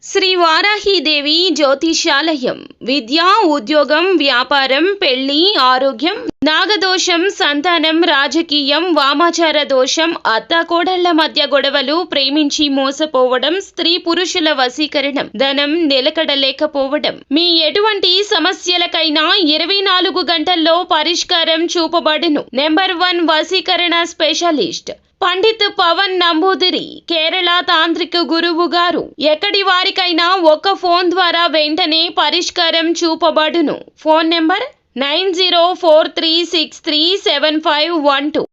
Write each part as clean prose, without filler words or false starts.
శ్రీ వారాహీదేవి జ్యోతిషాలయం విద్య, ఉద్యోగం, వ్యాపారం, పెళ్లి, ఆరోగ్యం, నాగదోషం, సంతానం, రాజకీయం, వామాచార దోషం, అత్తాకోడళ్ల మధ్య గొడవలు, ప్రేమించి మోసపోవడం, స్త్రీ పురుషుల వశీకరణం, ధనం నిలకడలేకపోవడం, మీ ఎటువంటి సమస్యలకైనా 24 గంటల్లో పరిష్కారం చూపబడును. నెంబర్ 1 వశీకరణ స్పెషలిస్ట్ పండిత్ పవన్ నంబూదిరి, కేరళ తాంత్రిక గురువు గారు. ఎక్కడి వారికైనా ఒక్క ఫోన్ ద్వారా వెంటనే పరిష్కారం చూపబడును. Phone number 9043637512.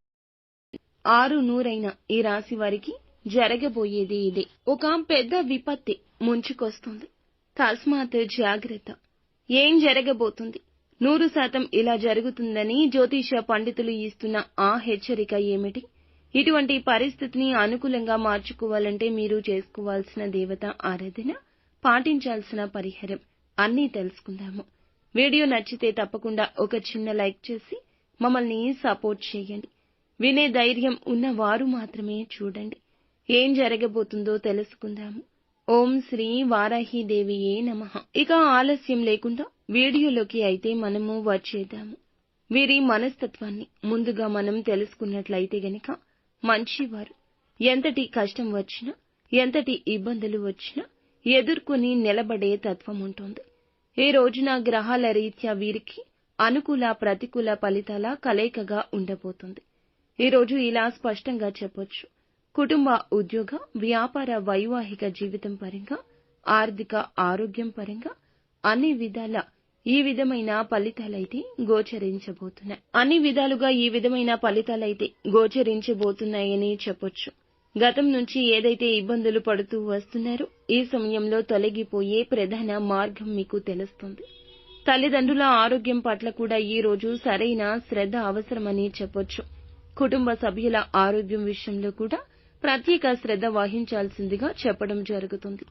6 ఈ రాశి వారికి జరగబోయేది ఇదే. ఒక పెద్ద విపత్తి ముంచుకొస్తుంది. తస్మాత్ జాగ్రత్త. ఏం జరగబోతుంది? 100% ఇలా జరుగుతుందని జ్యోతిష పండితులు ఇస్తున్న ఆ హెచ్చరిక ఏమిటి? ఇటువంటి పరిస్థితిని అనుకూలంగా మార్చుకోవాలంటే మీరు చేసుకోవాల్సిన దేవత ఆరాధన, పాటించాల్సిన పరిహారం అన్నీ తెలుసుకుందాము. వీడియో నచ్చితే తప్పకుండా ఒక చిన్న లైక్ చేసి మమ్మల్ని సపోర్ట్ చేయండి. వినే ధైర్యం ఉన్నవారు మాత్రమే చూడండి. ఏం జరగబోతుందో తెలుసుకుందాము. ఓం శ్రీ వారాహీదేవియే నమః. ఇక ఆలస్యం లేకుండా వీడియోలోకి అయితే మనము వచ్చేద్దాము. వీరి మనస్తత్వాన్ని ముందుగా మనం తెలుసుకున్నట్లయితే గనక మంచివారు. ఎంతటి కష్టం వచ్చినా, ఎంతటి ఇబ్బందులు వచ్చినా ఎదుర్కొని నిలబడే తత్వం ఉంటుంది. ఈ రోజున గ్రహాల రీత్యా వీరికి అనుకూల, ప్రతికూల ఫలితాల కలయికగా ఉండబోతుంది. ఈ రోజు ఇలా స్పష్టంగా చెప్పొచ్చు. కుటుంబ, ఉద్యోగ, వ్యాపార, వైవాహిక జీవితం పరంగా, ఆర్థిక, ఆరోగ్యం పరంగా అన్ని విధాల ఈ విధమైన ఫలితాలైతే గోచరించబోతున్నాయి. అన్ని విధాలుగా ఈ విధమైన ఫలితాలైతే గోచరించబోతున్నాయని చెప్పొచ్చు. గతం నుంచి ఏదైతే ఇబ్బందులు పడుతూ వస్తున్నారో ఈ సమయంలో తొలగిపోయే ప్రధాన మార్గం మీకు తెలుస్తుంది. తల్లిదండ్రుల ఆరోగ్యం పట్ల కూడా ఈ రోజు సరైన శ్రద్ధ అవసరమని చెప్పొచ్చు. కుటుంబ సభ్యుల ఆరోగ్యం విషయంలో కూడా ప్రత్యేక శ్రద్ధ వహించాల్సిందిగా చెప్పడం జరుగుతుంది.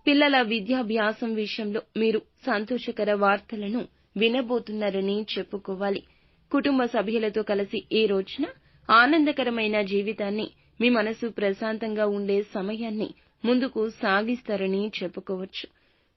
పిల్లల విద్యాభ్యాసం విషయంలో మీరు సంతోషకర వార్తలను వినబోతున్నారని చెప్పుకోవాలి. కుటుంబ సభ్యులతో కలిసి ఈ రోజున ఆనందకరమైన జీవితాన్ని, మీ మనసు ప్రశాంతంగా ఉండే సమయాన్ని ముందుకు సాగిస్తారని చెప్పుకోవచ్చు.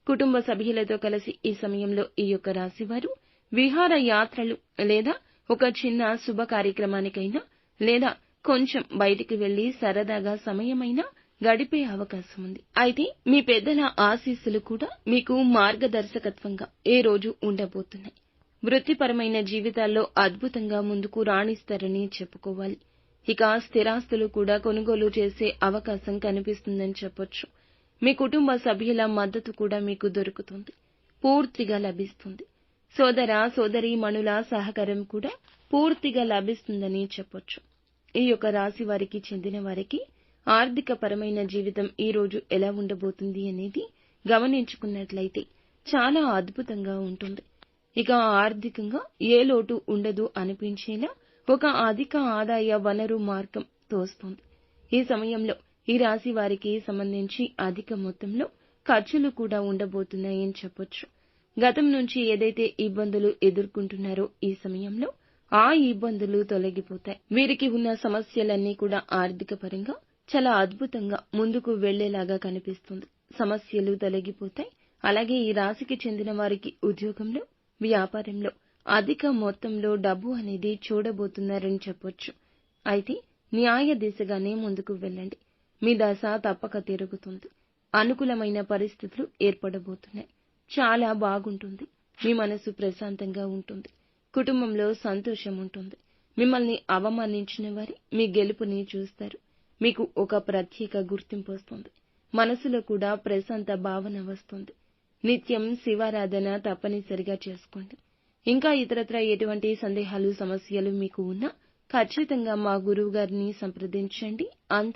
కుటుంబ సభ్యులతో కలిసి ఈ సమయంలో ఈ యొక్క రాశివారు విహార యాత్రలు లేదా ఒక చిన్న శుభ కార్యక్రమానికైనా లేదా కొంచెం బయటికి వెళ్లి సరదాగా సమయమైనా గడిపే అవకాశం ఉంది. అయితే మీ పెద్దల ఆశీస్సులు కూడా మీకు మార్గదర్శకత్వంగా ఈ రోజు ఉండబోతున్నాయి. వృత్తిపరమైన జీవితాల్లో అద్భుతంగా ముందుకు రాణిస్తారని చెప్పుకోవాలి. ఇక స్థిరాస్తులు కూడా కొనుగోలు చేసే అవకాశం కనిపిస్తుందని చెప్పొచ్చు. మీ కుటుంబ సభ్యుల మద్దతు కూడా మీకు దొరుకుతుంది, పూర్తిగా లభిస్తుంది. సోదర సోదరీమణుల సహకారం కూడా పూర్తిగా లభిస్తుందని చెప్పొచ్చు. ఈ యొక్క రాశి వారికి చెందిన వారికి ఆర్థిక పరమైన జీవితం ఈ రోజు ఎలా ఉండబోతుంది అనేది గమనించుకున్నట్లయితే చాలా అద్భుతంగా ఉంటుంది. ఇక ఆర్థికంగా ఏ లోటు ఉండదు అనిపించేలా ఒక అధిక ఆదాయ వనరు మార్గం తోస్తుంది. ఈ సమయంలో ఈ రాశి వారికి సంబంధించి అధిక మొత్తంలో ఖర్చులు కూడా ఉండబోతున్నాయని చెప్పొచ్చు. గతం నుంచి ఏదైతే ఇబ్బందులు ఎదుర్కొంటున్నారో ఈ సమయంలో ఆ ఇబ్బందులు తొలగిపోతాయి. వీరికి ఉన్న సమస్యలన్నీ కూడా ఆర్థిక పరంగా చాలా అద్భుతంగా ముందుకు వెళ్లేలాగా కనిపిస్తుంది. సమస్యలు తొలగిపోతాయి. అలాగే ఈ రాశికి చెందిన వారికి ఉద్యోగంలో, వ్యాపారంలో అధిక మొత్తంలో డబ్బు అనేది చూడబోతున్నారని చెప్పొచ్చు. అయితే న్యాయ దిశగానే ముందుకు వెళ్ళండి. మీ దశ తప్పక తిరుగుతుంది. అనుకూలమైన పరిస్థితులు ఏర్పడబోతున్నాయి. చాలా బాగుంటుంది. మీ మనసు ప్రశాంతంగా ఉంటుంది. కుటుంబంలో సంతోషం ఉంటుంది. మిమ్మల్ని అవమానించిన వారి మీ గెలుపుని చూస్తారు. మీకు ఒక ప్రత్యేక గుర్తింపు వస్తుంది. మనసులో కూడా ప్రశాంత భావన వస్తుంది. నిత్యం శివారాధన తప్పనిసరిగా చేసుకోండి. ఇంకా ఇతరత్ర ఎటువంటి సందేహాలు, సమస్యలు మీకు ఉన్నా ఖచ్చితంగా మా గురువు గారిని సంప్రదించండి. అంత